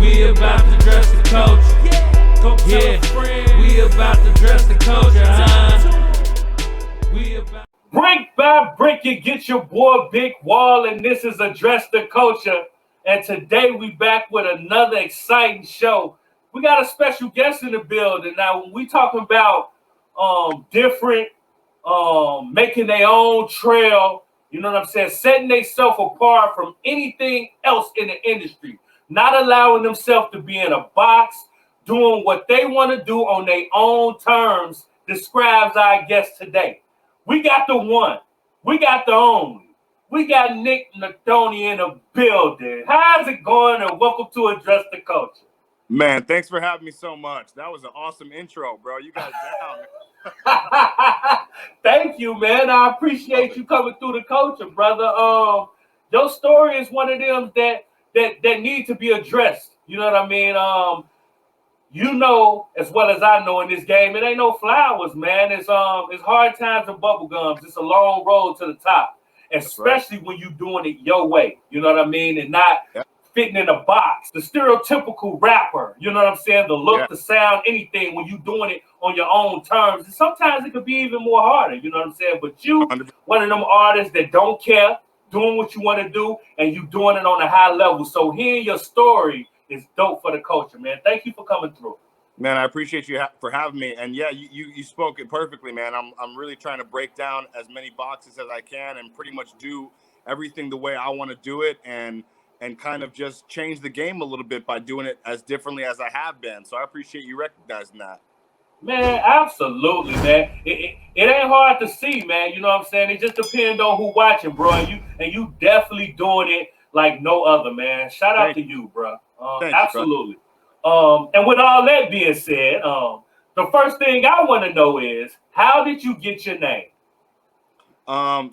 We about to dress the culture. Go tell a friend. We about to dress the culture, We about. Break by break, you get your boy Big Wall, and this is Address the Culture. And today we back with another exciting show. We got a special guest in the building. Now, when we talking about different making their own trail, you know what I'm saying, setting themselves apart from anything else in the industry, not allowing themselves to be in a box, doing what they want to do on their own terms, describes our guest today. We got the one, we got the only, we got Nittoli in the building. How's it going? And welcome to Address the Culture. Man, thanks for having me so much. That was an awesome intro, bro. You got it down. Thank you, man. I appreciate you coming through the culture, brother. Your story is one of them that need to be addressed. You know what I mean? You know as well as I know in this game, it ain't no flowers, man. It's hard times and bubble gums. It's a long road to the top, especially when you doing it your way. You know what I mean, and not fitting in a box. The stereotypical rapper. You know what I'm saying? The look, the sound, anything. When you doing it on your own terms, and sometimes it could be even more harder. You know what I'm saying? But you, 100%. One of them artists that don't care, doing what you want to do, and you doing it on a high level. So hearing your story is dope for the culture, man. Thank you for coming through. Man, I appreciate you for having me. And yeah, you spoke it perfectly, man. I'm really trying to break down as many boxes as I can and pretty much do everything the way I want to do it and kind of just change the game a little bit by doing it as differently as I have been. So I appreciate you recognizing that. Man, absolutely, man. It ain't hard to see, man. You know what I'm saying? It just depends on who watching, bro. And you definitely doing it like no other, man. Shout out to you, bro. Absolutely. And with all that being said, the first thing I want to know is, how did you get your name?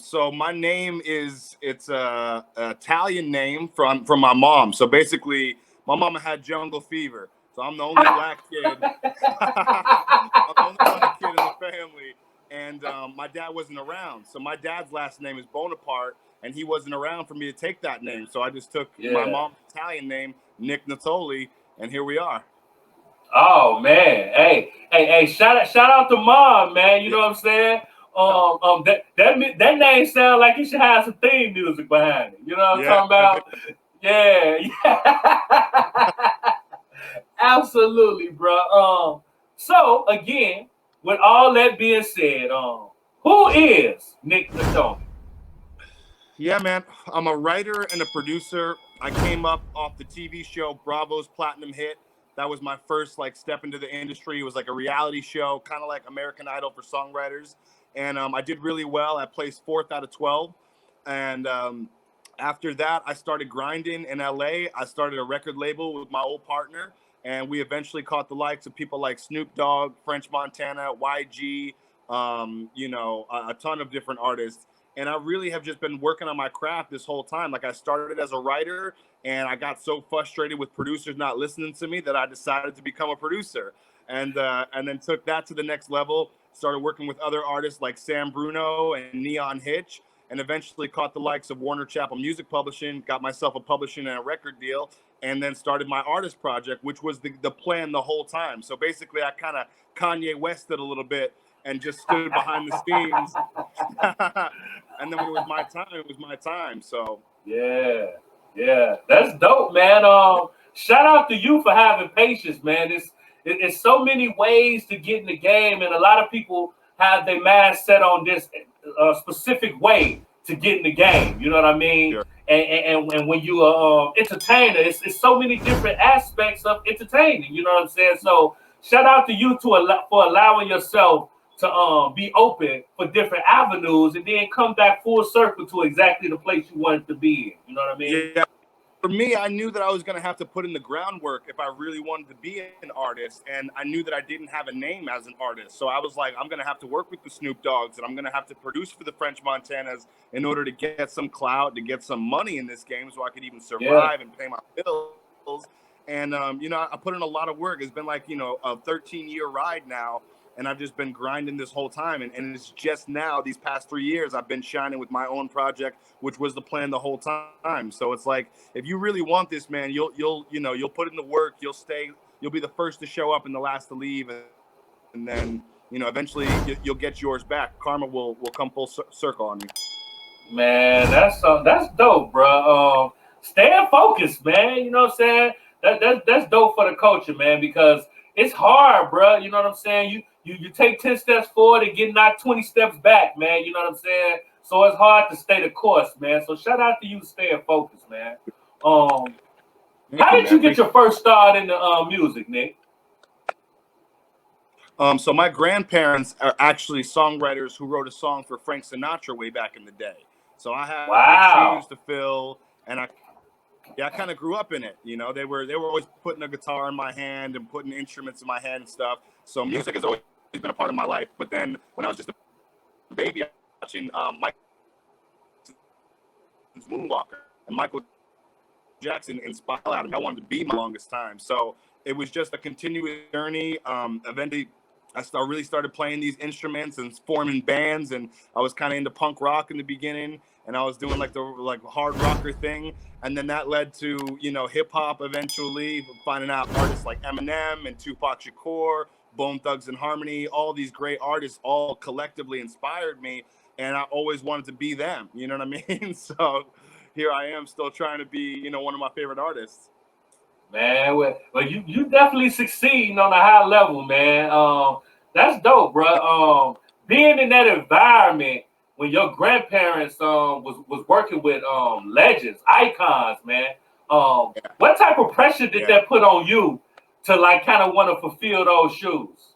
So my name it's a Italian name from my mom. So basically, my mama had jungle fever. So I'm the only black kid. I'm the only black kid in the family. And my dad wasn't around. So my dad's last name is Bonaparte, and he wasn't around for me to take that name. So I just took my mom's Italian name, Nick Nittoli, and here we are. Oh man. Hey, shout out to Mom, man. You know what I'm saying? That name sounds like it should have some theme music behind it. You know what I'm talking about? Yeah. Absolutely, bro. So again, with all that being said, who is Nick Nittoli? Yeah, man. I'm a writer and a producer. I came up off the TV show Bravo's Platinum Hit. That was my first step into the industry. It was like a reality show, kind of like American Idol for songwriters. And I did really well. I placed 4th out of 12. And after that, I started grinding in LA. I started a record label with my old partner. And we eventually caught the likes of people like Snoop Dogg, French Montana, YG, a ton of different artists. And I really have just been working on my craft this whole time. I started as a writer, and I got so frustrated with producers not listening to me that I decided to become a producer. And then took that to the next level, started working with other artists like Sam Bruno and Neon Hitch, and eventually caught the likes of Warner Chappell Music Publishing, got myself a publishing and a record deal, and then started my artist project, which was the plan the whole time. So basically, I kind of Kanye Wested a little bit and just stood behind the scenes. And then when it was my time, it was my time. So yeah, that's dope, man. Shout out to you for having patience, man. It's so many ways to get in the game, and a lot of people have their mind set on this specific way to get in the game. You know what I mean? Sure. And when you are entertainer, it's so many different aspects of entertaining. You know what I'm saying? So shout out to you for allowing yourself to be open for different avenues and then come back full circle to exactly the place you wanted to be in. You know what I mean? Yeah. For me, I knew that I was going to have to put in the groundwork if I really wanted to be an artist. And I knew that I didn't have a name as an artist. So I was like, I'm going to have to work with the Snoop Dogs, and I'm going to have to produce for the French Montanas in order to get some clout, to get some money in this game so I could even survive and pay my bills. And, I put in a lot of work. It's been a 13-year ride now. and I've just been grinding this whole time. And it's just now, these past 3 years, I've been shining with my own project, which was the plan the whole time. So it's like, if you really want this, man, you'll put in the work, you'll stay, you'll be the first to show up and the last to leave. And then, eventually you'll get yours back. Karma will come full circle on you. Man, that's dope, bro. Staying focused, man. You know what I'm saying? That's dope for the culture, man, because it's hard, bro. You know what I'm saying? You take 10 steps forward and get knocked 20 steps back, man. You know what I'm saying? So it's hard to stay the course, man. So shout out to you staying focused, man. How did you get your first start in the music, Nick? So my grandparents are actually songwriters who wrote a song for Frank Sinatra way back in the day. So I had big shoes to fill, and I kind of grew up in it. They were always putting a guitar in my hand and putting instruments in my hand and stuff. So music has always been a part of my life. But then when I was just a baby, watching Michael Moonwalker and Michael Jackson inspired me. I wanted to be my longest time. So it was just a continuous journey. Eventually, I really started playing these instruments and forming bands, and I was kind of into punk rock in the beginning, and I was doing the hard rocker thing, and then that led to hip hop eventually, finding out artists like Eminem and Tupac Shakur, Bone Thugs and Harmony. All these great artists all collectively inspired me, and I always wanted to be them. You know what I mean? So here I am, still trying to be one of my favorite artists. Man, well, you definitely succeeding on a high level, man. That's dope, bro. Being in that environment when your grandparents was working with legends, icons, man. What type of pressure did that put on you to kind of want to fulfill those shoes?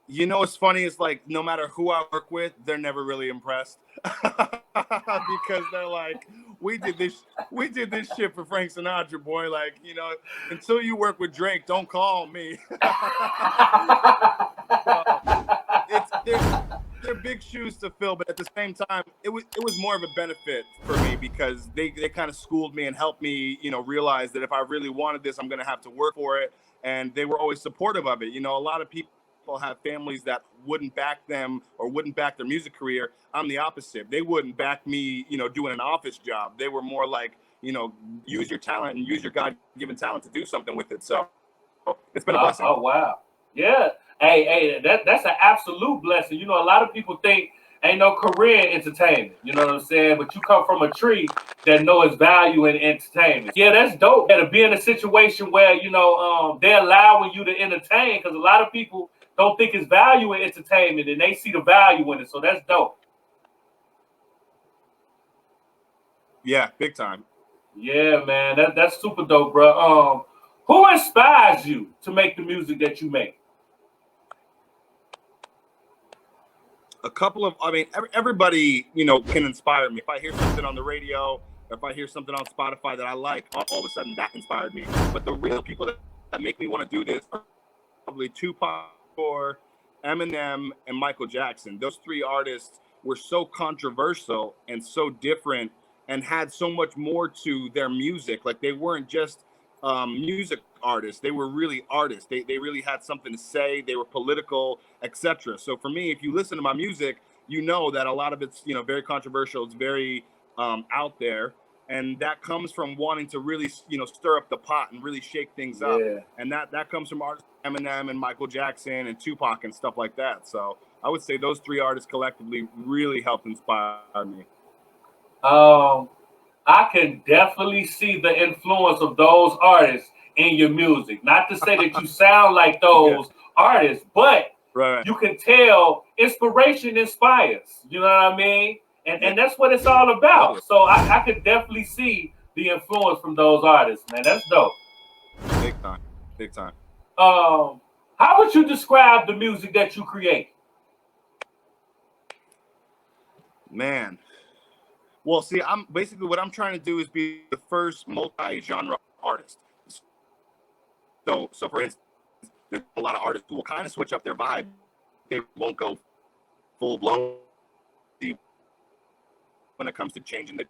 What's funny is no matter who I work with, they're never really impressed because they're like, we did this shit for Frank Sinatra, boy. Until you work with Drake, don't call me. They're big shoes to fill, but at the same time, it was more of a benefit for me because they kind of schooled me and helped me, realize that if I really wanted this, I'm going to have to work for it. And they were always supportive of it. A lot of people have families that wouldn't back them or wouldn't back their music career. I'm the opposite. They wouldn't back me, doing an office job. They were more like, use your talent and use your God-given talent to do something with it. So it's been a blessing. Oh, wow. Yeah. Hey, that's an absolute blessing. A lot of people think ain't no career in entertainment. You know what I'm saying? But you come from a tree that knows value in entertainment. Yeah, that's dope. To be in a situation where, they're allowing you to entertain, because a lot of people don't think it's value in entertainment, and they see the value in it. So that's dope. Yeah, big time. Yeah, man, that's super dope, bro. Who inspires you to make the music that you make? A couple of, everybody, can inspire me. If I hear something on the radio, if I hear something on Spotify that I like, all of a sudden that inspired me. But the real people that make me want to do this are probably Tupac, Eminem, and Michael Jackson. Those three artists were so controversial and so different and had so much more to their music. They weren't just music artists. They were really artists. They really had something to say. They were political, etc. So for me, if you listen to my music, you know that a lot of it's very controversial. It's very out there, and that comes from wanting to really stir up the pot and really shake things up. And that comes from artists like Eminem and Michael Jackson and Tupac and stuff like that. So I would say those three artists collectively really helped inspire me. I can definitely see the influence of those artists in your music. Not to say that you sound like those artists, but you can tell inspiration inspires. You know what I mean? And that's what it's all about. So I could definitely see the influence from those artists, man. That's dope. Big time. Big time. How would you describe the music that you create? Man. Well, see, what I'm trying to do is be the first multi-genre artist. So for instance, there's a lot of artists who will kind of switch up their vibe. They won't go full blown when it comes to changing the.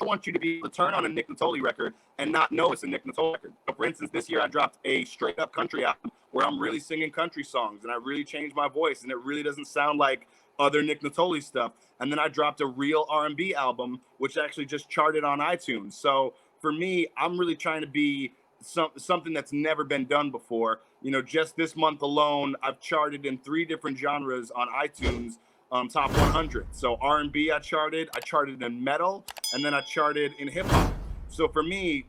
I want you to be able to turn on a Nittoli record and not know it's a Nittoli record. So for instance, this year I dropped a straight up country album where I'm really singing country songs and I really changed my voice and it really doesn't sound like other Nick Nittoli stuff. And then I dropped a real R&B album, which actually just charted on iTunes. So for me, I'm really trying to be something that's never been done before. You know, just this month alone, I've charted in 3 different genres on iTunes, top 100. So R&B I charted in metal, and then I charted in hip hop. So for me,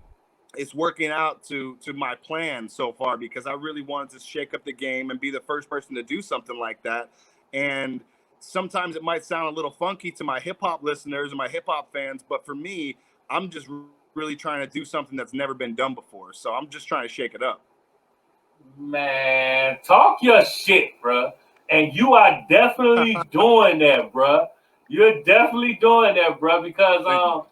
it's working out to my plan so far, because I really wanted to shake up the game and be the first person to do something like that. And sometimes it might sound a little funky to my hip hop listeners and my hip hop fans, but for me, I'm just really trying to do something that's never been done before. So I'm just trying to shake it up. Man, talk your shit, bro. And you are definitely doing that, bro. You're definitely doing that, bro, because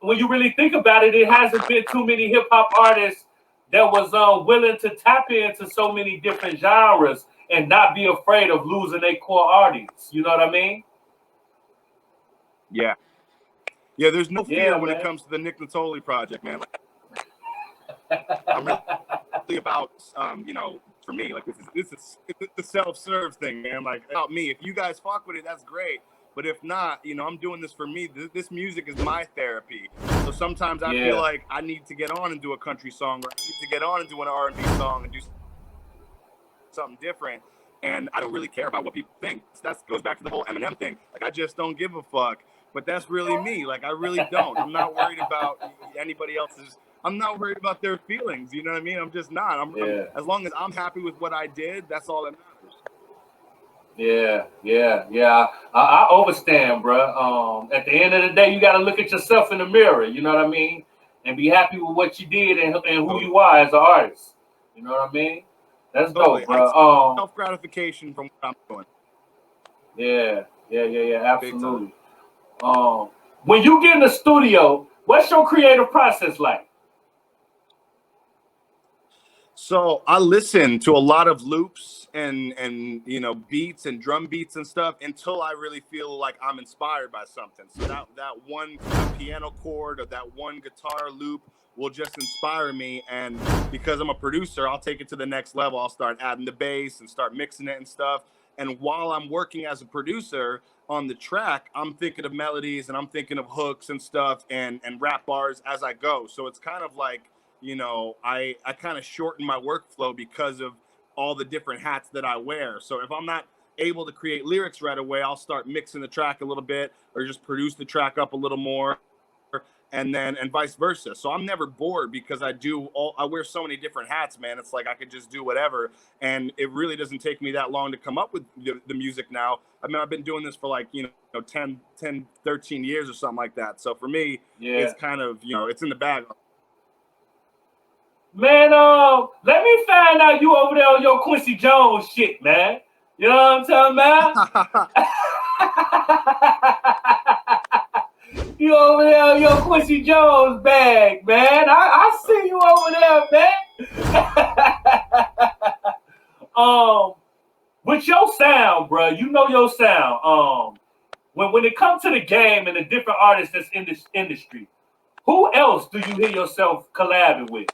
when you really think about it, it hasn't been too many hip hop artists that was willing to tap into so many different genres and not be afraid of losing their core audience. You know what I mean? Yeah. Yeah, there's no fear when man. it comes to the Nick Nittoli project, man. I'm really about, you know, for me, like this is the self-serve thing, man. Like, about me. If you guys fuck with it, that's great. But if not, you know, I'm doing this for me. This music is my therapy. So sometimes I feel like I need to get on and do a country song, or I need to get on and do an R&B song and do something different. And I don't really care about what people think. That goes back to the whole Eminem thing. Like, I just don't give a fuck. But that's really me. Like, I really don't. I'm not worried about anybody else's. I'm not worried about their feelings. You know what I mean? I'm just not. I'm as long as I'm happy with what I did, that's all that matters. Yeah. I understand, bro. At the end of the day, you got to look at yourself in the mirror. You know what I mean? And be happy with what you did and who you are as an artist. You know what I mean? That's dope, bro. Self gratification from what I'm doing. Yeah. Absolutely. When you get in the studio, what's your creative process like? So I listen to a lot of loops and you know, beats and drum beats and stuff until I really feel like I'm inspired by something. So that one piano chord or that one guitar loop will just inspire me. And because I'm a producer, I'll take it to the next level. I'll start adding the bass and start mixing it and stuff. And while I'm working as a producer on the track, I'm thinking of melodies and I'm thinking of hooks and stuff and rap bars as I go. So it's kind of like, you know, I kind of shorten my workflow because of all the different hats that I wear. So if I'm not able to create lyrics right away, I'll start mixing the track a little bit or just produce the track up a little more, and vice versa. So I'm never bored because I wear so many different hats, man. It's like I could just do whatever. And it really doesn't take me that long to come up with the music now. I mean, I've been doing this for like, you know, 10, 13 years or something like that. So for me, it's kind of, you know, it's in the bag. Man, let me find out you over there on your Quincy Jones shit, man. You know what I'm talking about? You over there on your Quincy Jones bag, man. I see you over there, man. With your sound, bro, you know your sound. When it comes to the game and the different artists that's in this industry, who else do you hear yourself collabing with?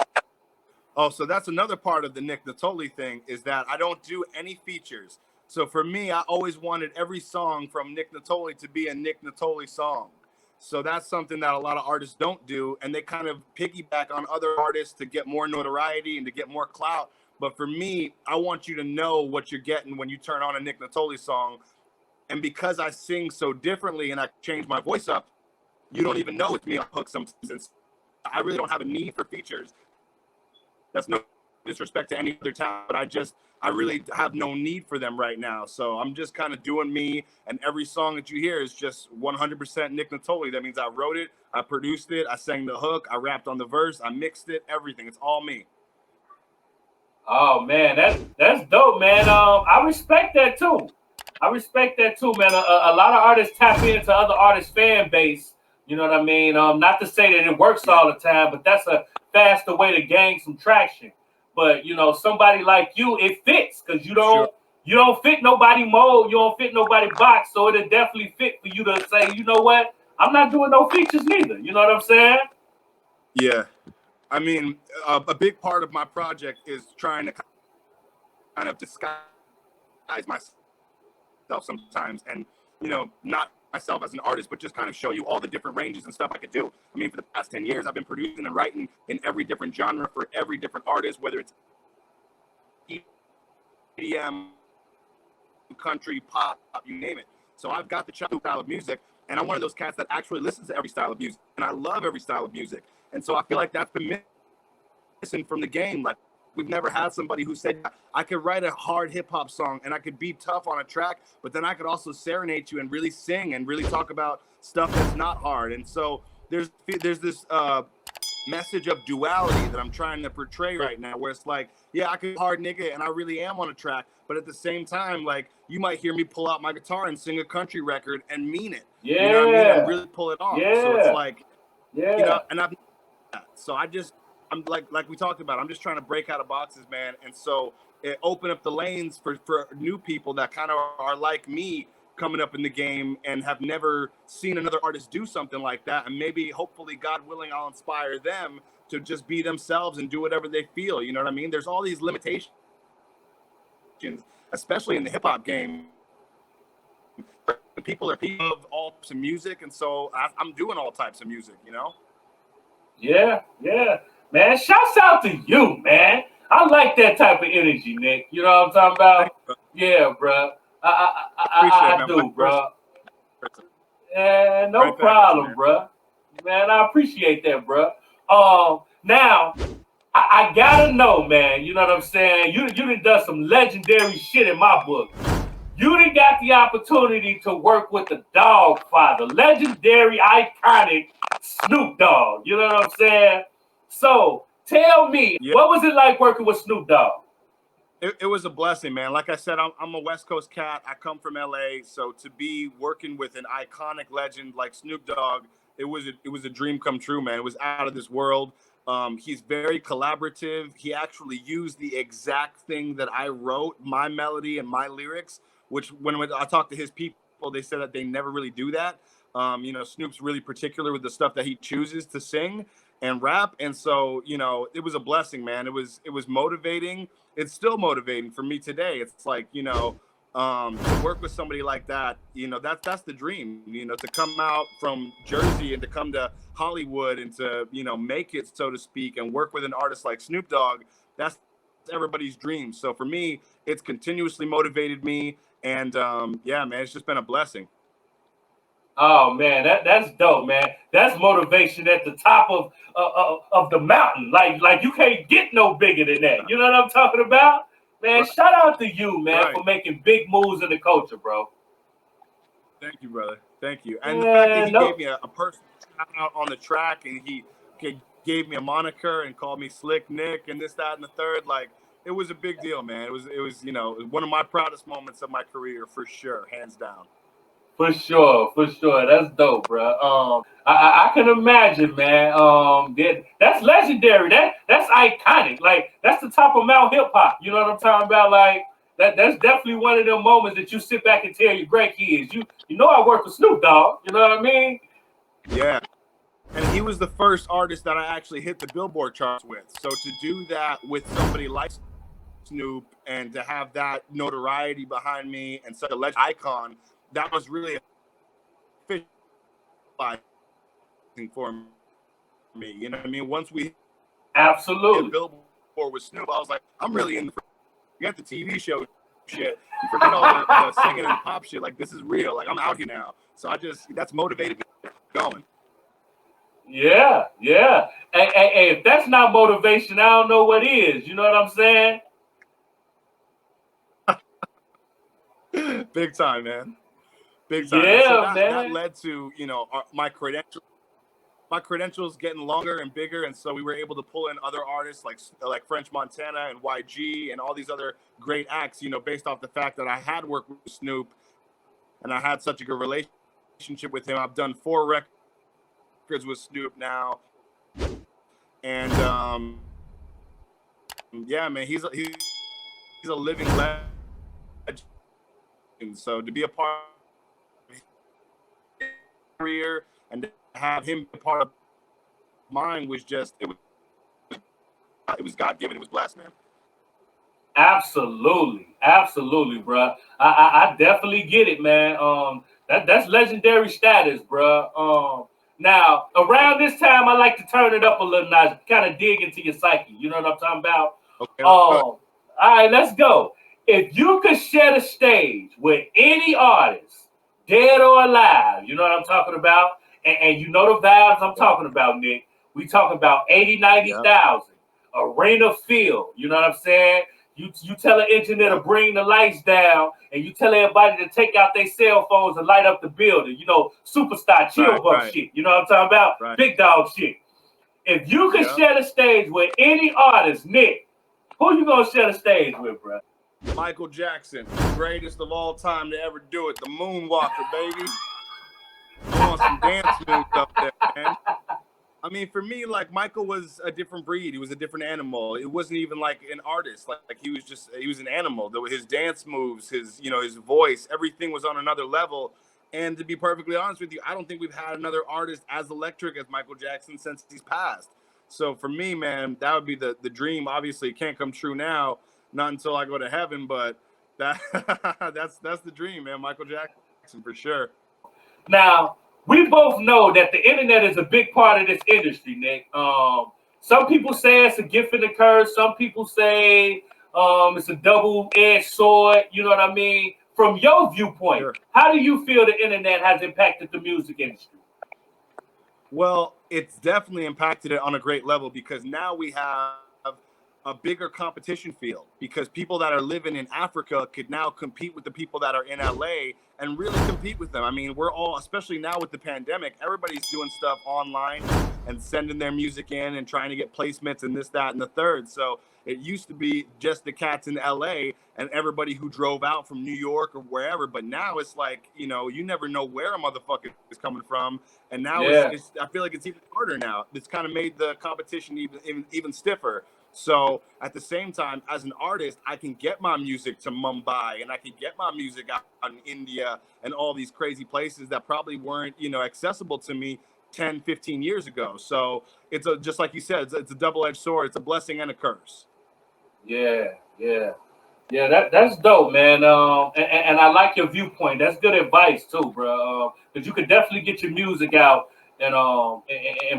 Oh, so that's another part of the Nick Nittoli thing, is that I don't do any features. So for me, I always wanted every song from Nick Nittoli to be a Nick Nittoli song. So that's something that a lot of artists don't do, and they kind of piggyback on other artists to get more notoriety and to get more clout. But for me, I want you to know what you're getting when you turn on a Nick Nittoli song. And because I sing so differently and I change my voice up, you don't even know it's me on hook sometimes. I really don't have a need for features. That's no disrespect to any other talent, but I really have no need for them right now. So I'm just kind of doing me, and every song that you hear is just 100% Nick Nittoli. That means I wrote it, I produced it, I sang the hook, I rapped on the verse, I mixed it, everything. It's all me. Oh man, that's dope, man. I respect that too. Man. A lot of artists tap into other artists' fan base. You know what I mean? Not to say that it works all the time, but that's a faster way to gain some traction. But you know, somebody like you, it fits because you don't fit nobody mold, you don't fit nobody box, so it'll definitely fit for you to say, you know what, I'm not doing no features neither. You know what I'm saying? Yeah, I mean, a big part of my project is trying to kind of disguise myself sometimes, and not myself as an artist, but just kind of show you all the different ranges and stuff I could do. I mean, for the past 10 years, I've been producing and writing in every different genre for every different artist, whether it's EDM, country, pop, you name it. So I've got the style of music, and I'm one of those cats that actually listens to every style of music, and I love every style of music. And so I feel like that's been missing from the game. Like, we've never had somebody who said, I could write a hard hip hop song and I could be tough on a track, but then I could also serenade you and really sing and really talk about stuff that's not hard. And so there's this message of duality that I'm trying to portray right now, where it's like, yeah, I could hard nigga and I really am on a track, but at the same time, like, you might hear me pull out my guitar and sing a country record and mean it. Yeah. You know what I mean? And really pull it off. Yeah. So it's like, yeah. And I'm like we talked about, I'm just trying to break out of boxes, man. And so it opened up the lanes for new people that kind of are like me, coming up in the game and have never seen another artist do something like that. And maybe, hopefully, God willing, I'll inspire them to just be themselves and do whatever they feel. You know what I mean? There's all these limitations, especially in the hip hop game. People are people of all types of music. And so I'm doing all types of music, Yeah. Man, shouts out to you, man. I like that type of energy, Nick. You know what I'm talking about? Yeah, bro. I do, bro. Yeah, no problem, bro. Man, I appreciate that, bro. Now, I gotta know, man. You know what I'm saying? You done some legendary shit in my book. You done got the opportunity to work with the Dog Father, legendary, iconic Snoop Dogg. You know what I'm saying? So tell me, what was it like working with Snoop Dogg? It was a blessing, man. Like I said, I'm a West Coast cat. I come from LA, so to be working with an iconic legend like Snoop Dogg, it was a dream come true, man. It was out of this world. He's very collaborative. He actually used the exact thing that I wrote, my melody and my lyrics, which when I talked to his people, they said that they never really do that. Snoop's really particular with the stuff that he chooses to sing and rap. And so, it was a blessing, man. It was motivating. It's still motivating for me today. It's like, to work with somebody like that, that's the dream, to come out from Jersey and to come to Hollywood and to, make it, so to speak, and work with an artist like Snoop Dogg. That's everybody's dream. So for me, it's continuously motivated me. And yeah, man, it's just been a blessing. Oh man, that's dope, man. That's motivation at the top of the mountain. Like you can't get no bigger than that. You know what I'm talking about? Man, right. Shout out to you, man, for making big moves in the culture, bro. Thank you, brother. Thank you. And the fact that he gave me a personal shout out on the track, and he gave me a moniker and called me Slick Nick and this, that, and the third, like, it was a big deal, man. It was one of my proudest moments of my career, for sure, hands down. For sure. That's dope, bro. I can imagine, man. That's legendary. That's iconic. Like, that's the top of Mount Hip Hop. You know what I'm talking about? Like, that's definitely one of them moments that you sit back and tell your great kids. You know, I work with Snoop Dogg. You know what I mean? Yeah. And he was the first artist that I actually hit the Billboard charts with. So to do that with somebody like Snoop and to have that notoriety behind me and such a legend icon, that was really a for me. You know what I mean? Once we absolutely hit Billboard with Snoop, I was like, I'm really in the forget the TV show shit. Forget all the singing and pop shit. Like, this is real. Like, I'm out here now. So that's motivated me going. Yeah. Hey, if that's not motivation, I don't know what is. You know what I'm saying? Big time, man. Big time. Yeah, so man. That led to, my credentials getting longer and bigger, and so we were able to pull in other artists like French Montana and YG and all these other great acts, based off the fact that I had worked with Snoop and I had such a good relationship with him. I've done 4 records with Snoop now, and yeah, man, he's a living legend. So to be a part of his career and to have him be a part of mine was just it was God given. It was blessed, man. Absolutely, absolutely, bro. I definitely get it, man. That's legendary status, bro. Now around this time, I like to turn it up a little notch, kind of dig into your psyche. You know what I'm talking about? Okay, let's do it. All right, let's go. If you could share the stage with any artist, dead or alive, you know what I'm talking about, and you know the vibes I'm Yeah, talking about, Nick. We talking about 80, ninety yeah, thousand arena field. You know what I'm saying? You tell an engineer to yeah. bring the lights down, and you tell everybody to take out their cell phones and light up the building. You know, superstar chill Right, bump right, shit. You know what I'm talking about? right. Big dog shit. If you could Yeah. share the stage with any artist, Nick, who you gonna share the stage with, bro? Michael Jackson, greatest of all time to ever do it. The Moonwalker, baby. I want some dance moves up there, man. I mean, for me, like Michael was a different breed. He was a different animal. It wasn't even like an artist. Like he was an animal. His dance moves, his voice, everything was on another level. And to be perfectly honest with you, I don't think we've had another artist as electric as Michael Jackson since he's passed. So for me, man, that would be the dream. Obviously, it can't come true now, not until I go to heaven. But that that's the dream, man. Michael Jackson for sure. Now, we both know that the internet is a big part of this industry, Nick. Some people say it's a gift and a curse. Some people say it's a double-edged sword. You know what I mean? From your viewpoint, Sure. how do you feel the internet has impacted the music industry? Well, it's definitely impacted it on a great level because now we have a bigger competition field because people that are living in Africa could now compete with the people that are in LA and really compete with them. I mean, we're all, especially now with the pandemic, everybody's doing stuff online and sending their music in and trying to get placements and this, that, and the third. So it used to be just the cats in LA and everybody who drove out from New York or wherever. But now it's like, you never know where a motherfucker is coming from. And now Yeah, I feel like it's even harder now. It's kind of made the competition even stiffer. So at the same time, as an artist, I can get my music to Mumbai and I can get my music out in India and all these crazy places that probably weren't, accessible to me 10, 15 years ago. So just like you said, it's a double-edged sword. It's a blessing and a curse. yeah, yeah. Yeah, that's dope, man. And I like your viewpoint. That's good advice too, bro. Because you could definitely get your music out in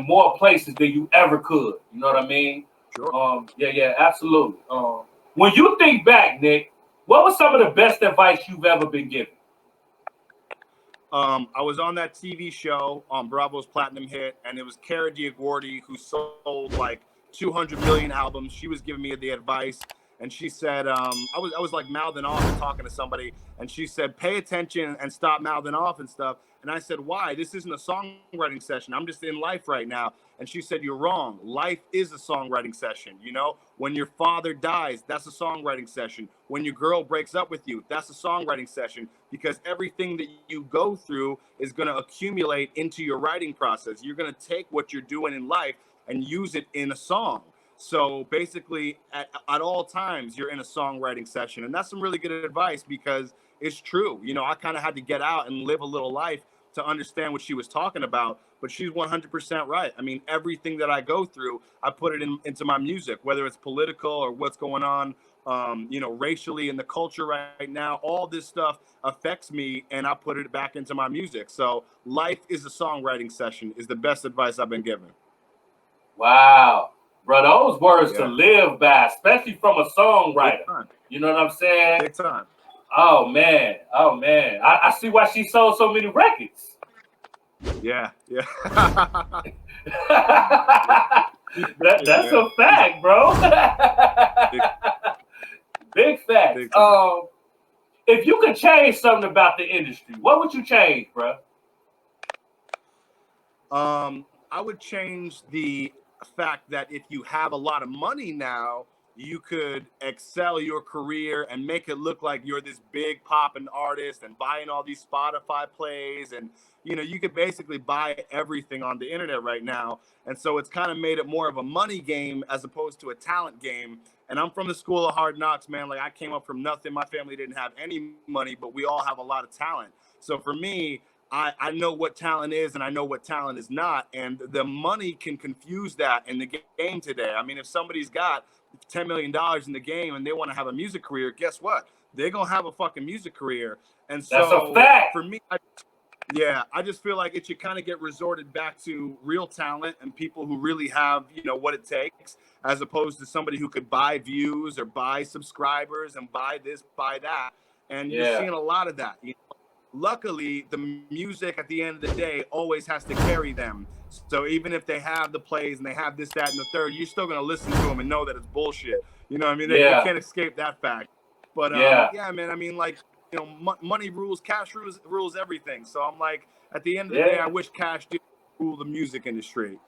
more places than you ever could. You know what I mean? Sure. Yeah, absolutely. When you think back, Nick, what was some of the best advice you've ever been given? I was on that TV show on Bravo's Platinum Hit, and it was Cara Diagordi who sold like 200 million albums. She was giving me the advice, and she said, I was like mouthing off and talking to somebody, and she said, pay attention and stop mouthing off and stuff. And I said, why? This isn't a songwriting session. I'm just in life right now. And she said, you're wrong. Life is a songwriting session. When your father dies, that's a songwriting session. When your girl breaks up with you, that's a songwriting session because everything that you go through is going to accumulate into your writing process. You're going to take what you're doing in life and use it in a song. So basically, at all times, you're in a songwriting session. And that's some really good advice because it's true. I kind of had to get out and live a little life to understand what she was talking about. But she's 100% right. I mean, everything that I go through, I put it into my music, whether it's political or what's going on, racially in the culture right now. All this stuff affects me, and I put it back into my music. So life is a songwriting session is the best advice I've been given. Wow, bro, those words to Yeah. live by, especially from a Big songwriter. time. You know what I'm saying? Big time. Oh man, oh man. I see why she sold so many records. Yeah. Yeah. That's a fact, bro. Big, Big facts. big time. If you could change something about the industry, what would you change, bro? I would change the fact that if you have a lot of money now, you could excel your career and make it look like you're this big poppin' artist and buying all these Spotify plays. And, you could basically buy everything on the internet right now. And so it's kind of made it more of a money game as opposed to a talent game. And I'm from the school of hard knocks, man. Like I came up from nothing. My family didn't have any money, but we all have a lot of talent. So for me, I know what talent is and I know what talent is not. And the money can confuse that in the game today. I mean, if somebody's got $10 million in the game and they want to have a music career, guess what? They're going to have a fucking music career. And That's a so fact. for me, I just feel like it should kind of get resorted back to real talent and people who really have, you know, what it takes, as opposed to somebody who could buy views or buy subscribers and buy this, buy that. And you're seeing a lot of that. You know? Luckily, the music at the end of the day always has to carry them. So even if they have the plays and they have this, that, and the third, you're still going to listen to them and know that it's bullshit. You know what I mean? They can't escape that fact. But yeah, man, I mean, like, you know, money rules, cash rules everything. So I'm like, at the end of the day, I wish cash did rule the music industry.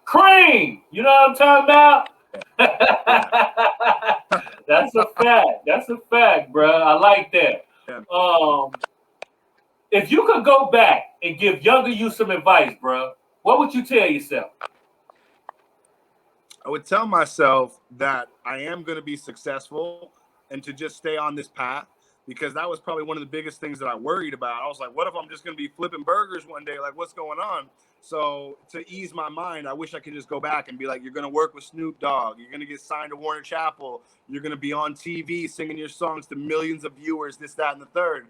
Cream, you know what I'm talking about? That's a fact. That's a fact, bro. I like that. Yeah. If you could go back and give younger you some advice, bro, what would you tell yourself? I would tell myself that I am going to be successful and to just stay on this path, because that was probably one of the biggest things that I worried about. I was like, what if I'm just going to be flipping burgers one day? Like, what's going on? So to ease my mind, I wish I could just go back and be like, you're going to work with Snoop Dogg. You're going to get signed to Warner Chappell. You're going to be on TV singing your songs to millions of viewers, this, that, and the third.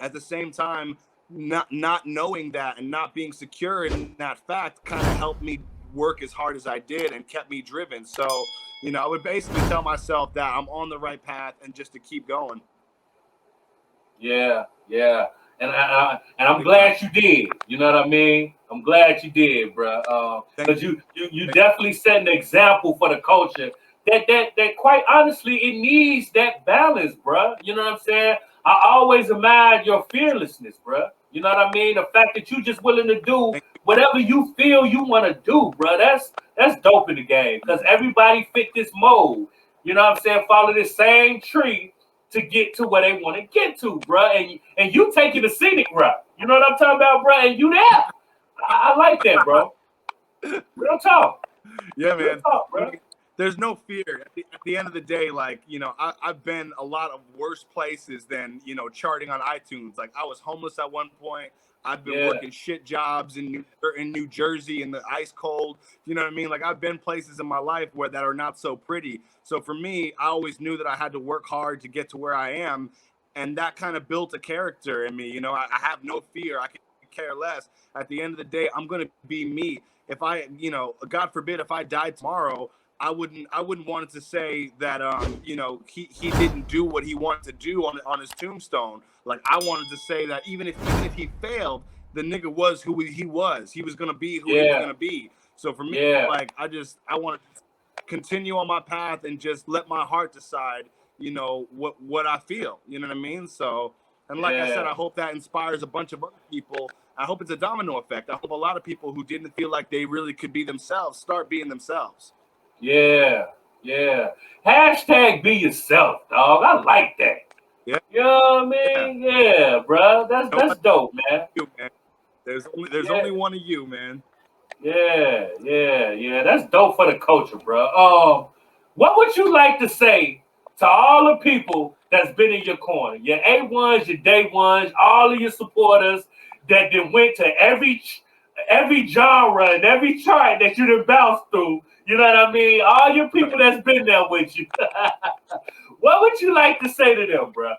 At the same time, not knowing that and not being secure in that fact kind of helped me work as hard as I did and kept me driven. So, you know, I would basically tell myself that I'm on the right path and just to keep going. Yeah. And I'm glad you did. You know what I mean? I'm glad you did, bro. Because you definitely set an example for the culture that quite honestly, it needs that balance, bro. You know what I'm saying? I always admired your fearlessness, bro. You know what I mean? The fact that you just willing to do whatever you feel you want to do, bro. That's dope in the game, because everybody fit this mold. You know what I'm saying? Follow this same tree to get to where they want to get to, bro. And you taking the scenic route. You know what I'm talking about, bro? And you there. I like that, bro. Real talk. Yeah, man. Real talk, bro. There's no fear. At the end of the day, like, you know, I've been a lot of worse places than, you know, charting on iTunes. Like, I was homeless at one point. I've been working shit jobs in New Jersey in the ice cold. You know what I mean? Like, I've been places in my life that are not so pretty. So for me, I always knew that I had to work hard to get to where I am. And that kind of built a character in me. You know, I have no fear. I can care less. At the end of the day, I'm going to be me. If I, you know, God forbid, if I died tomorrow, I wouldn't want it to say that you know, he didn't do what he wanted to do on his tombstone. Like, I wanted to say that even if he failed, the nigga was who he was. He was gonna be who he was gonna be. So for me, like, I want to continue on my path and just let my heart decide, you know, what I feel. You know what I mean? So, and like I said, I hope that inspires a bunch of other people. I hope it's a domino effect. I hope a lot of people who didn't feel like they really could be themselves start being themselves. Yeah. Hashtag be yourself, dog. I like that. Yeah. You know what I mean? Yeah, bro. That's dope, man. There's only one of you, man. Yeah. That's dope for the culture, bro. What would you like to say to all the people that's been in your corner? Your A1s, your day ones, all of your supporters that then went to every genre and every chart that you done bounced through. You know what I mean? All your people that's been there with you. What would you like to say to them, bro?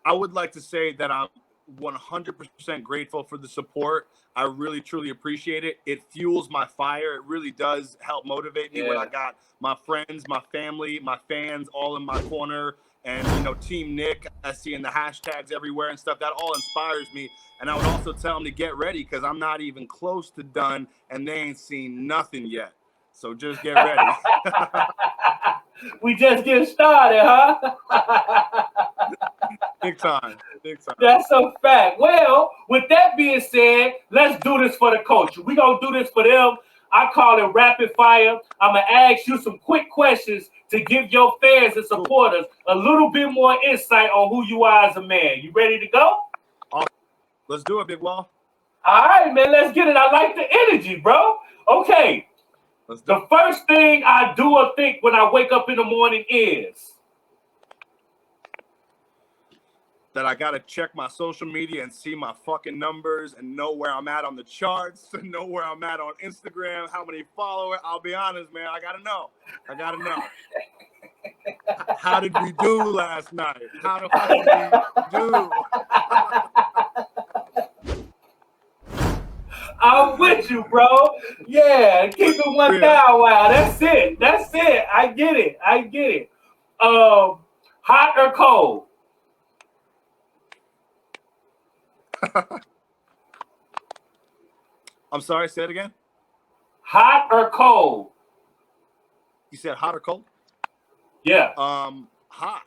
I would like to say that I'm 100% grateful for the support. I really, truly appreciate it. It fuels my fire. It really does help motivate me when I got my friends, my family, my fans all in my corner. And, you know, Team Nick, I see in the hashtags everywhere and stuff. That all inspires me. And I would also tell them to get ready, because I'm not even close to done and they ain't seen nothing yet. So just get ready. We just getting started, huh? Big time. That's a fact. Well, with that being said, let's do this for the culture. We're going to do this for them. I call it rapid fire. I'm going to ask you some quick questions to give your fans and supporters a little bit more insight on who you are as a man. You ready to go? Awesome. Let's do it, Big Wall. All right, man. Let's get it. I like the energy, bro. Okay. The first thing I do or think when I wake up in the morning is? that I gotta check my social media and see my fucking numbers and know where I'm at on the charts, and know where I'm at on Instagram, how many followers. I'll be honest, man. I gotta know. How did we do last night? How the fuck did we do? I'm with you, bro. Yeah, keep it 1,000. Wow, that's it. I get it. Hot or cold? I'm sorry, say it again. Hot or cold? You said hot or cold? Yeah. Hot.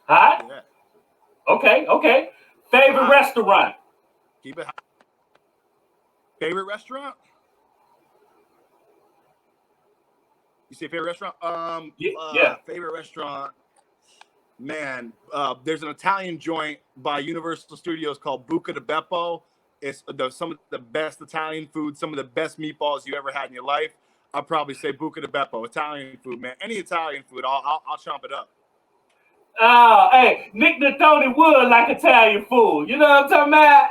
Hot? Yeah. Okay. Favorite restaurant? Keep it hot. Favorite restaurant? You say favorite restaurant? Yeah. Favorite restaurant. Man, there's an Italian joint by Universal Studios called Buca di Beppo. It's some of the best Italian food, some of the best meatballs you ever had in your life. I'll probably say Buca di Beppo, Italian food, man. Any Italian food, I'll chomp it up. Oh, hey, Nick Nittoli would like Italian food. You know what I'm talking about?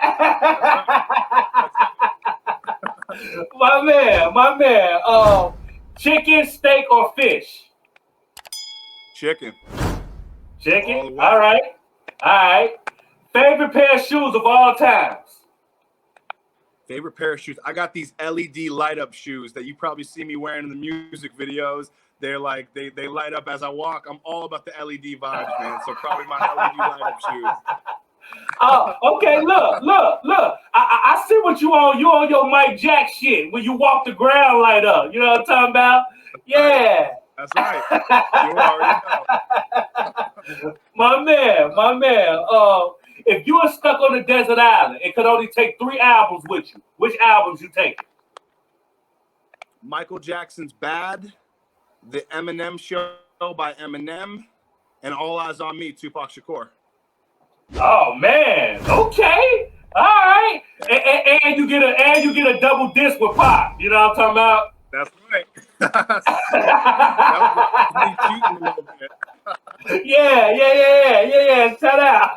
My man. Chicken, steak, or fish? Chicken. All right. Favorite pair of shoes of all times? Favorite pair of shoes? I got these LED light up shoes that you probably see me wearing in the music videos. They're like, they light up as I walk. I'm all about the LED vibes, man. So probably my LED light up shoes. Oh, okay. Look. I see what you on. You on your Mike Jack shit when you walk the ground light up. You know what I'm talking about? Yeah. That's right. You already know. My man. If you were stuck on a desert island, it could only take 3 albums with you. Which albums you take? Michael Jackson's Bad, The Eminem Show by Eminem, and All Eyes on Me, Tupac Shakur. Oh man. Okay. All right. And you get a double disc with Pop. You know what I'm talking about? That's right. That was me cheating a little bit. Yeah. Shout out.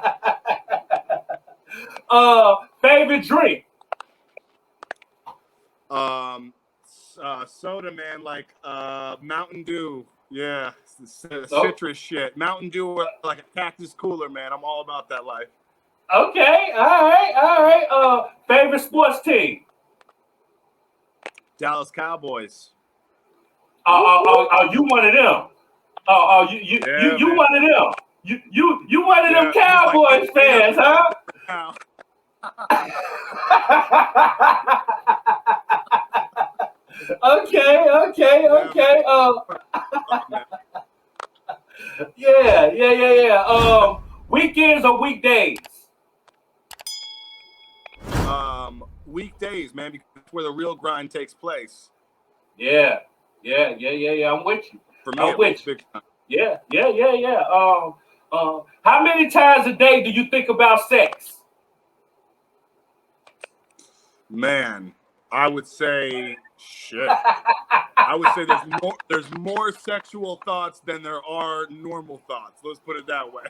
Favorite drink? Soda, man, like Mountain Dew. Yeah, citrus shit. Mountain Dew or like a cactus cooler, man. I'm all about that life. Okay, all right. Favorite sports team? Dallas Cowboys. Oh, you one of them? You one of them? You one of them Cowboys fans, huh? Okay. Yeah. Weekends or weekdays? Weekdays, man, because that's where the real grind takes place. Yeah. I'm with you. For me, I'm with you. Yeah. How many times a day do you think about sex? Man, I would say shit. I would say there's more sexual thoughts than there are normal thoughts. Let's put it that way.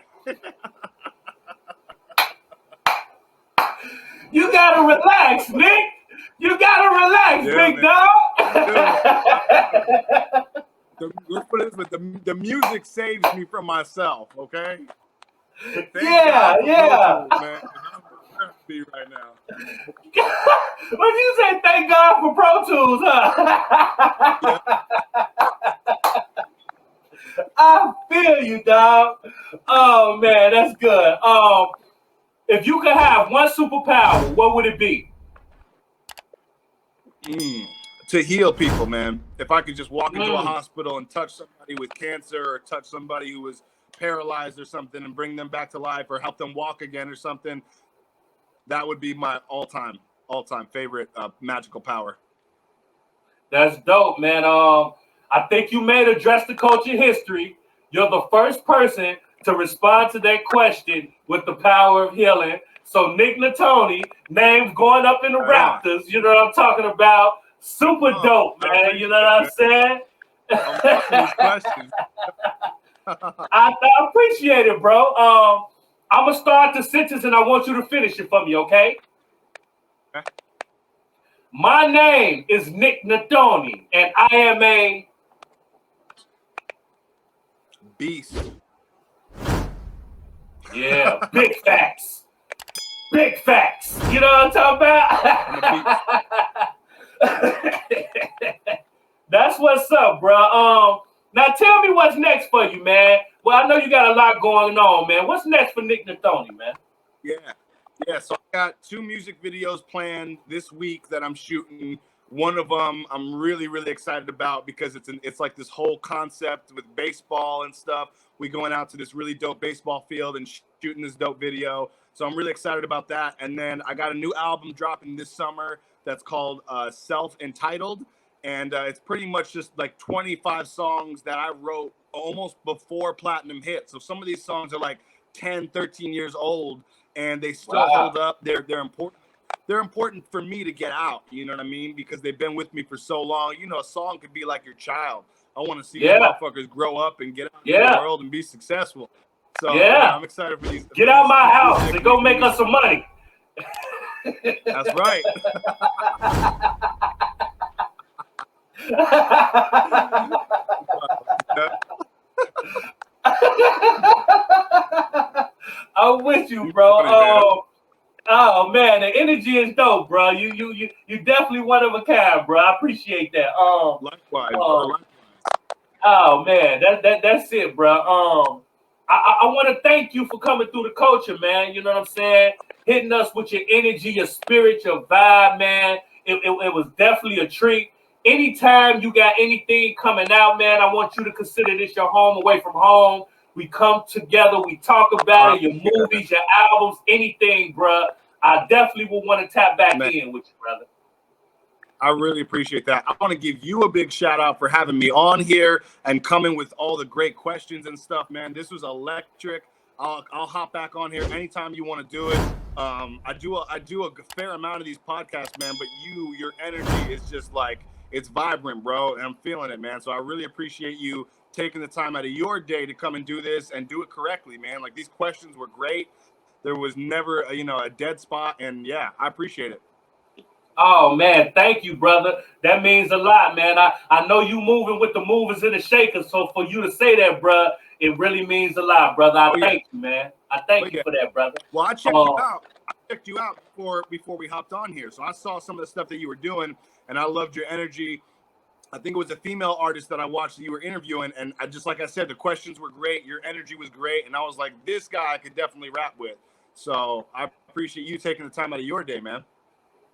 You gotta relax, Nick. You gotta relax, big dog. Let's put it this way: the music saves me from myself. Okay. Yeah. Man. Be right now. What you say? Thank God for Pro Tools, huh? I feel you, dog. Oh man, that's good. If you could have one superpower, what would it be? To heal people, man. If I could just walk into a hospital and touch somebody with cancer, or touch somebody who was paralyzed or something, and bring them back to life, or help them walk again or something. That would be my all-time favorite magical power. That's dope, man. I think you made Address the Coach in history. You're the first person to respond to that question with the power of healing. So Nick Nittoli, names going up in the Raptors. You know what I'm talking about? Super dope, man. You know what I'm saying? I'm questions. I appreciate it, bro. I'm gonna start the sentence and I want you to finish it for me, okay? Okay. My name is Nick Nittoli, and I am a beast. Yeah, big facts. Big facts. You know what I'm talking about? That's what's up, bro. Now tell me what's next for you, man. Well, I know you got a lot going on, man. What's next for Nick Nittoli, man? Yeah. So I got 2 music videos planned this week that I'm shooting. One of them I'm really, really excited about because it's like this whole concept with baseball and stuff. We going out to this really dope baseball field and shooting this dope video. So I'm really excited about that. And then I got a new album dropping this summer that's called Self-Entitled. And it's pretty much just like 25 songs that I wrote almost before platinum hit. So some of these songs are like 10, 13 years old and they still hold up. They're important. They're important for me to get out, you know what I mean? Because they've been with me for so long. You know, a song could be like your child. I want to see these motherfuckers grow up and get out in the world and be successful. So I'm excited for these. Get out of my house and go make us some money. That's right. I'm with you, bro. Oh man, the energy is dope, bro. You definitely one of a kind, bro. I appreciate that. Likewise. Oh man, that's it, bro. I want to thank you for coming through the culture, man. You know what I'm saying? Hitting us with your energy, your spirit, your vibe, man. It was definitely a treat. Anytime you got anything coming out, man, I want you to consider this your home away from home. We come together, we talk about it, your movies, your albums, anything, bro. I definitely will want to tap back in with you, brother. I really appreciate that. I want to give you a big shout out for having me on here and coming with all the great questions and stuff, man. This was electric. I'll hop back on here anytime you want to do it. I do a fair amount of these podcasts, man, but your energy is just like, it's vibrant, bro, and I'm feeling it, man. So I really appreciate you taking the time out of your day to come and do this and do it correctly, man. Like, these questions were great. There was never a dead spot, and yeah, I appreciate it. Oh man, thank you, brother. That means a lot, man. I know you moving with the movers and the shakers, so for you to say that, bro, it really means a lot, brother. I thank you, man. I thank you for that, brother. Well, I checked you out. I checked you out before we hopped on here, so I saw some of the stuff that you were doing, and I loved your energy. I think it was a female artist that I watched that you were interviewing, and like I said, the questions were great, your energy was great, and I was like, this guy I could definitely rap with. So I appreciate you taking the time out of your day, man.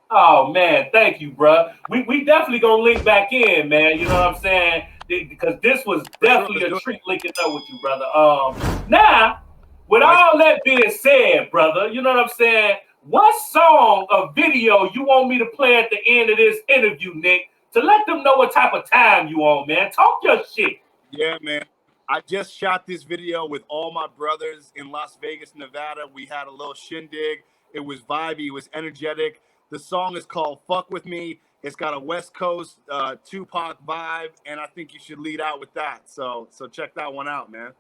Oh man, thank you, bro. We definitely gonna link back in, man. You know what I'm saying? Because this was definitely a treat linking up with you, brother. Now, with all that being said, brother, you know what I'm saying? What song or video you want me to play at the end of this interview, Nick, to let them know what type of time you on, man? Talk your shit. Yeah, man. I just shot this video with all my brothers in Las Vegas, Nevada. We had a little shindig. It was vibey. It was energetic. The song is called Fuck With Me. It's got a West Coast Tupac vibe, and I think you should lead out with that. So check that one out, man.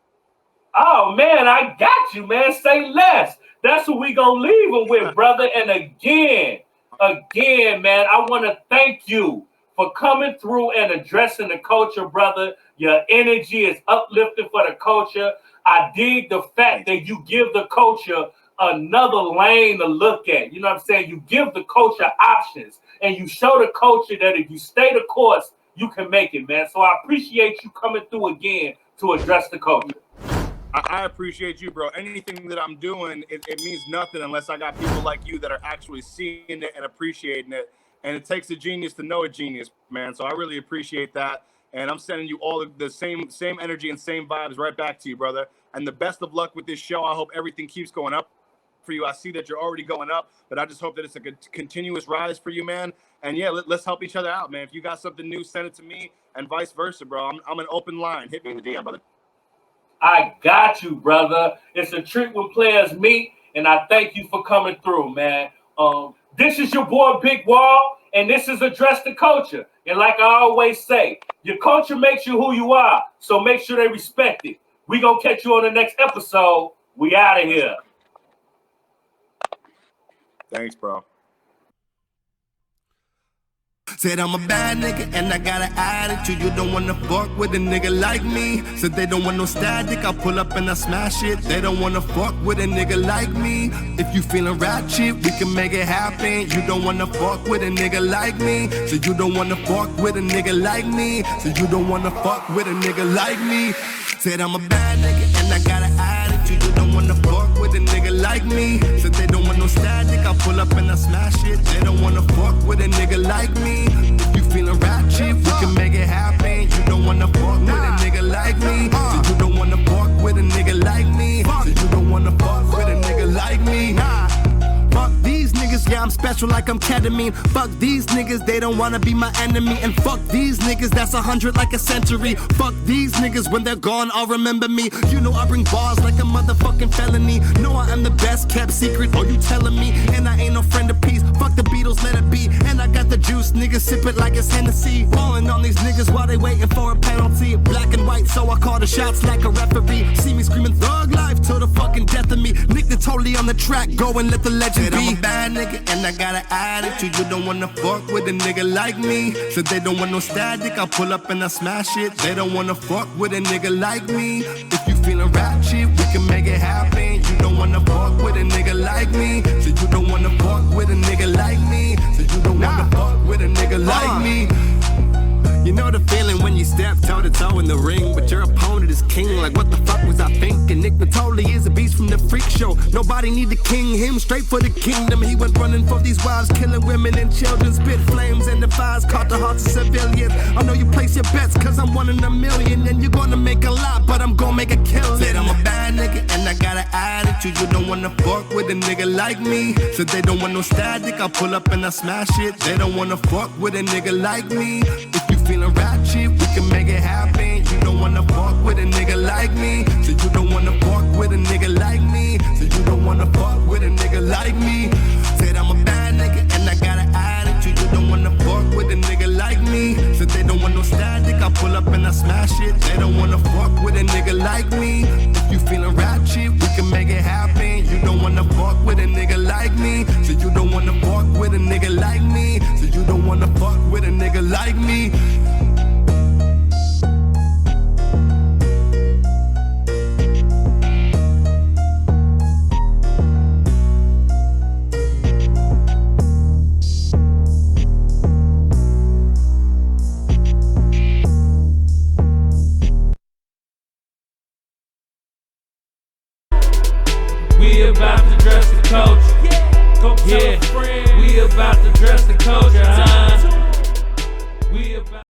Oh, man, I got you, man. Say less. That's what we gonna leave them with, brother. And again, man, I want to thank you for coming through and addressing the culture, brother. Your energy is uplifting for the culture. I dig the fact that you give the culture another lane to look at. You know what I'm saying? You give the culture options, and you show the culture that if you stay the course, you can make it, man. So I appreciate you coming through again to address the culture. I appreciate you, bro. Anything that I'm doing, it means nothing unless I got people like you that are actually seeing it and appreciating it. And it takes a genius to know a genius, man. So I really appreciate that. And I'm sending you all the same energy and same vibes right back to you, brother. And the best of luck with this show. I hope everything keeps going up for you. I see that you're already going up, but I just hope that it's a continuous rise for you, man. And yeah, let's help each other out, man. If you got something new, send it to me, and vice versa, bro. I'm an open line. Hit me in the DM, brother. I got you, brother. It's a treat when players meet, and I thank you for coming through, man. This is your boy Big Wall, and this is Address the Culture. And like I always say, your culture makes you who you are, so make sure they respect it. We gonna catch you on the next episode. We out of here. Thanks, bro. Said I'm a bad nigga and I got an attitude. You don't wanna fuck with a nigga like me. Said they don't want no static, I pull up and I smash it. They don't wanna fuck with a nigga like me. If you feeling ratchet, we can make it happen. You don't wanna fuck with a nigga like me. So you don't wanna fuck with a nigga like me. So you don't wanna fuck with a nigga like me. Said I'm a bad nigga and I got an attitude. You don't wanna fuck with a nigga like me. Said they don't want no static, I pull up and I smash it. They don't wanna fuck with a nigga like me. If you feeling ratchet, we can make it happen. You don't wanna fuck with a nigga like me. So you don't wanna fuck with a nigga like me. So you don't wanna fuck with a nigga like me. Fuck these niggas, yeah, I'm special like I'm ketamine. Fuck these niggas, they don't wanna be my enemy. And fuck these niggas, that's 100 like a century. Fuck these niggas, when they're gone, I'll remember me. You know I bring bars like a motherfucking felony. No, I am the best kept secret, oh you telling me. And I ain't no friend of peace, fuck the Beatles, let it be. And I got the juice, niggas sip it like it's Hennessy. Falling on these niggas while they waiting for a penalty. Black and white, so I call the shots like a referee. See me screaming thug life till the fucking death of me. Nittoli on the track, go and let the legend be. I'm a bad nigga and I got an attitude. You don't wanna fuck with a nigga like me. Said they don't want no static, I pull up and I smash it. They don't wanna fuck with a nigga like me. If you feeling ratchet, we can make it happen. You don't wanna fuck with a nigga like me. So you don't wanna fuck with a nigga like me. So you don't wanna fuck with a nigga like me. You know the feeling when you step toe to toe in the ring, but your opponent is king. Like what the fuck was I thinking? Nick Nittoli is a beast from the freak show. Nobody need to king him, straight for the kingdom. He went running for these wives, killing women and children. Spit flames and the fires caught the hearts of civilians. I know you place your bets, cause I'm one in a million. And you're gonna make a lot, but I'm gonna make a killing. Said I'm a bad nigga and I got an attitude. You don't wanna fuck with a nigga like me. Said they don't want no static, I pull up and I smash it. They don't wanna fuck with a nigga like me. If you feeling ratchet, we can make it happen. You don't wanna fuck with a nigga like me. So you don't wanna fuck with a nigga like me. So you don't wanna fuck with a nigga like me. Said I'm a bad nigga and I got an attitude. You don't wanna fuck with a nigga like me. So they don't want no static, I pull up and I smash it. They don't wanna fuck with a nigga like me. If you feeling ratchet, we can make it happen. You don't wanna fuck with a nigga like me. So you don't wanna fuck with a nigga like me. So you don't wanna fuck with a nigga like me. We about to dress the coach. Yeah, we about to dress the coach, huh? We about